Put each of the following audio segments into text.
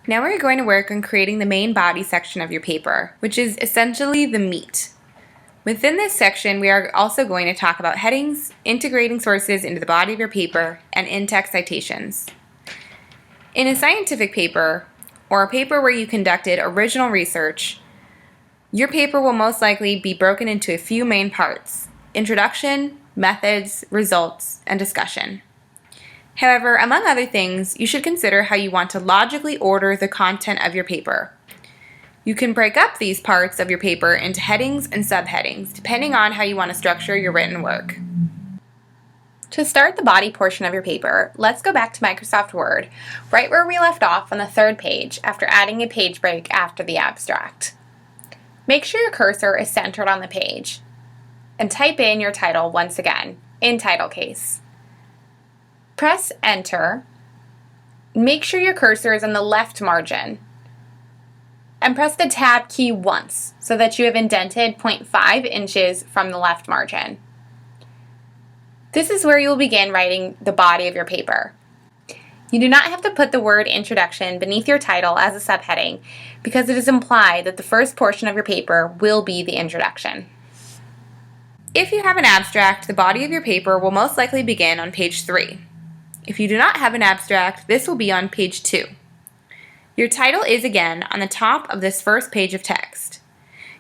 Now we're going to work on creating the main body section of your paper, which is essentially the meat. Within this section, we are also going to talk about headings, integrating sources into the body of your paper, and in-text citations. In a scientific paper, or a paper where you conducted original research, your paper will most likely be broken into a few main parts: introduction, methods, results, and discussion. However, among other things, you should consider how you want to logically order the content of your paper. You can break up these parts of your paper into headings and subheadings, depending on how you want to structure your written work. To start the body portion of your paper, let's go back to Microsoft Word, right where we left off on the third page after adding a page break after the abstract. Make sure your cursor is centered on the page, and type in your title once again, in title case. Press Enter. Make sure your cursor is on the left margin, and press the Tab key once so that you have indented 0.5 inches from the left margin. This is where you will begin writing the body of your paper. You do not have to put the word introduction beneath your title as a subheading because it is implied that the first portion of your paper will be the introduction. If you have an abstract, the body of your paper will most likely begin on page 3. If you do not have an abstract, this will be on page 2. Your title is again on the top of this first page of text.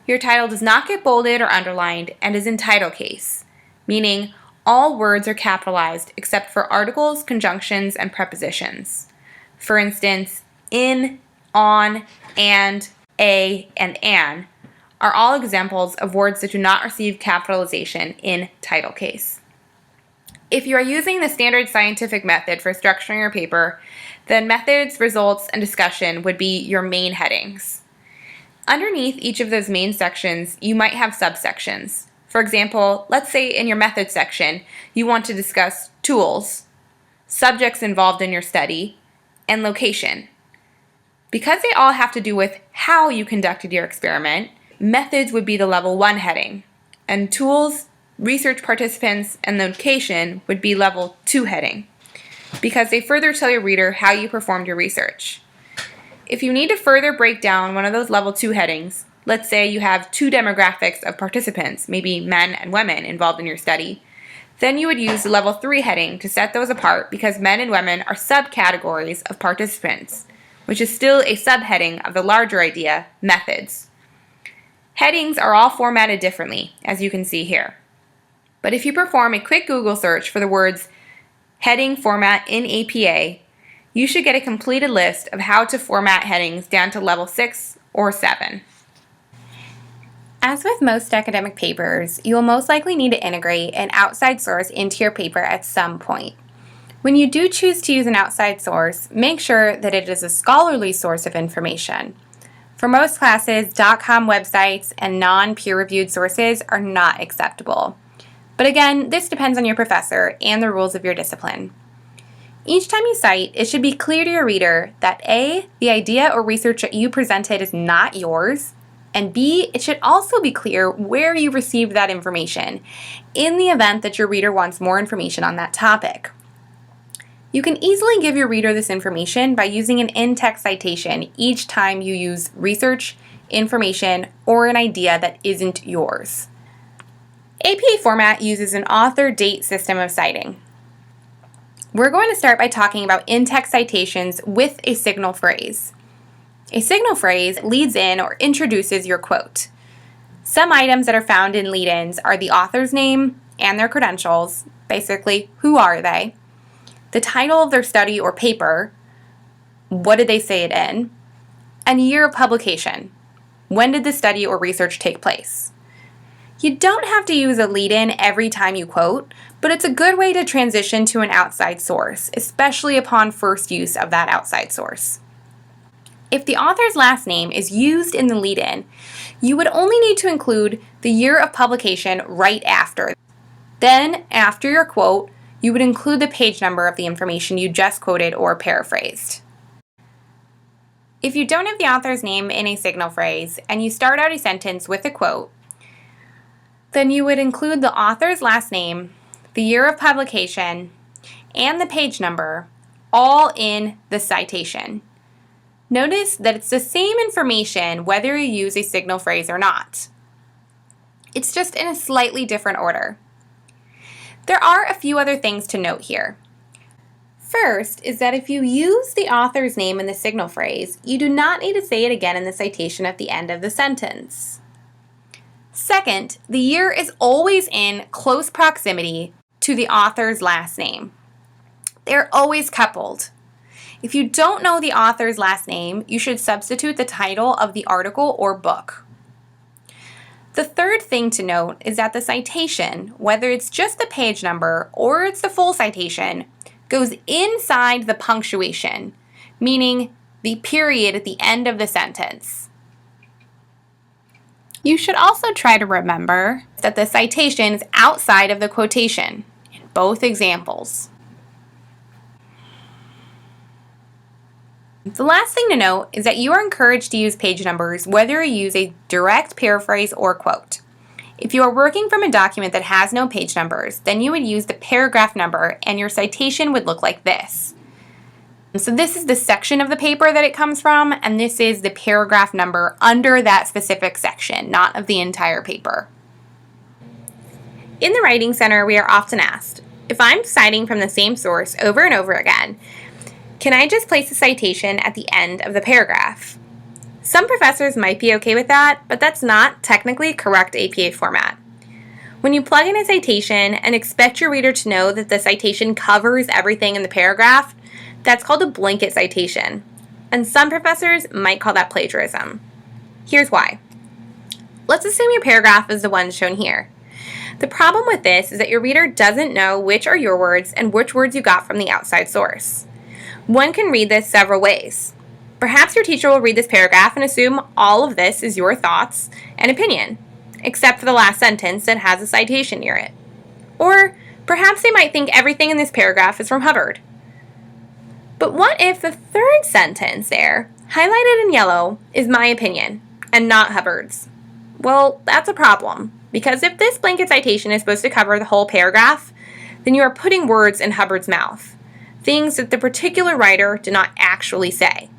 Your title does not get bolded or underlined and is in title case, meaning all words are capitalized except for articles, conjunctions, and prepositions. For instance, in, on, and, a, and an are all examples of words that do not receive capitalization in title case. If you are using the standard scientific method for structuring your paper, then methods, results, and discussion would be your main headings. Underneath each of those main sections, you might have subsections. For example, let's say in your methods section, you want to discuss tools, subjects involved in your study, and location. Because they all have to do with how you conducted your experiment, methods would be the level 1 heading, and tools, research participants, and location would be level 2 heading, because they further tell your reader how you performed your research. If you need to further break down one of those level 2 headings, let's say you have 2 demographics of participants, maybe men and women, involved in your study, then you would use the level 3 heading to set those apart because men and women are subcategories of participants, which is still a subheading of the larger idea, methods. Headings are all formatted differently, as you can see here. But if you perform a quick Google search for the words heading format in APA, you should get a completed list of how to format headings down to level 6 or 7. As with most academic papers, you will most likely need to integrate an outside source into your paper at some point. When you do choose to use an outside source, make sure that it is a scholarly source of information. For most classes, .com websites and non-peer-reviewed sources are not acceptable. But again, this depends on your professor and the rules of your discipline. Each time you cite, it should be clear to your reader that A, the idea or research that you presented is not yours, and B, it should also be clear where you received that information in the event that your reader wants more information on that topic. You can easily give your reader this information by using an in-text citation each time you use research, information, or an idea that isn't yours. APA format uses an author-date system of citing. We're going to start by talking about in-text citations with a signal phrase. A signal phrase leads in or introduces your quote. Some items that are found in lead-ins are the author's name and their credentials, basically, who are they, the title of their study or paper, what did they say it in, and year of publication, when did the study or research take place. You don't have to use a lead-in every time you quote, but it's a good way to transition to an outside source, especially upon first use of that outside source. If the author's last name is used in the lead-in, you would only need to include the year of publication right after. Then, after your quote, you would include the page number of the information you just quoted or paraphrased. If you don't have the author's name in a signal phrase and you start out a sentence with a quote, then you would include the author's last name, the year of publication, and the page number, all in the citation. Notice that it's the same information whether you use a signal phrase or not. It's just in a slightly different order. There are a few other things to note here. First is that if you use the author's name in the signal phrase, you do not need to say it again in the citation at the end of the sentence. Second, the year is always in close proximity to the author's last name. They're always coupled. If you don't know the author's last name, you should substitute the title of the article or book. The third thing to note is that the citation, whether it's just the page number or it's the full citation, goes inside the punctuation, meaning the period at the end of the sentence. You should also try to remember that the citation is outside of the quotation in both examples. The last thing to note is that you are encouraged to use page numbers whether you use a direct paraphrase or quote. If you are working from a document that has no page numbers, then you would use the paragraph number and your citation would look like this. So this is the section of the paper that it comes from, and this is the paragraph number under that specific section, not of the entire paper. In the Writing Center, we are often asked, if I'm citing from the same source over and over again, can I just place a citation at the end of the paragraph? Some professors might be okay with that, but that's not technically correct APA format. When you plug in a citation and expect your reader to know that the citation covers everything in the paragraph, that's called a blanket citation, and some professors might call that plagiarism. Here's why. Let's assume your paragraph is the one shown here. The problem with this is that your reader doesn't know which are your words and which words you got from the outside source. One can read this several ways. Perhaps your teacher will read this paragraph and assume all of this is your thoughts and opinion, except for the last sentence that has a citation near it. Or perhaps they might think everything in this paragraph is from Hubbard. But what if the third sentence there, highlighted in yellow, is my opinion and not Hubbard's? Well, that's a problem, because if this blanket citation is supposed to cover the whole paragraph, then you are putting words in Hubbard's mouth, things that the particular writer did not actually say.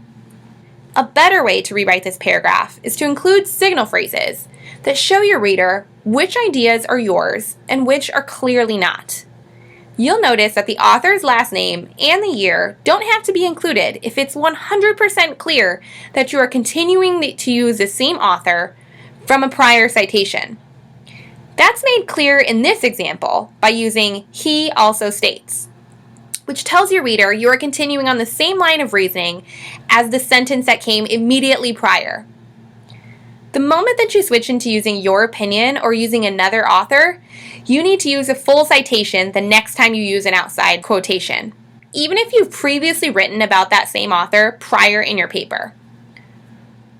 A better way to rewrite this paragraph is to include signal phrases that show your reader which ideas are yours and which are clearly not. You'll notice that the author's last name and the year don't have to be included if it's 100% clear that you are continuing to use the same author from a prior citation. That's made clear in this example by using "he also states," which tells your reader you are continuing on the same line of reasoning as the sentence that came immediately prior. The moment that you switch into using your opinion or using another author, you need to use a full citation the next time you use an outside quotation, even if you've previously written about that same author prior in your paper.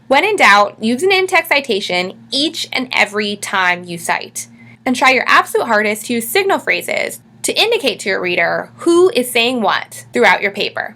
When in doubt, use an in-text citation each and every time you cite, and try your absolute hardest to use signal phrases to indicate to your reader who is saying what throughout your paper.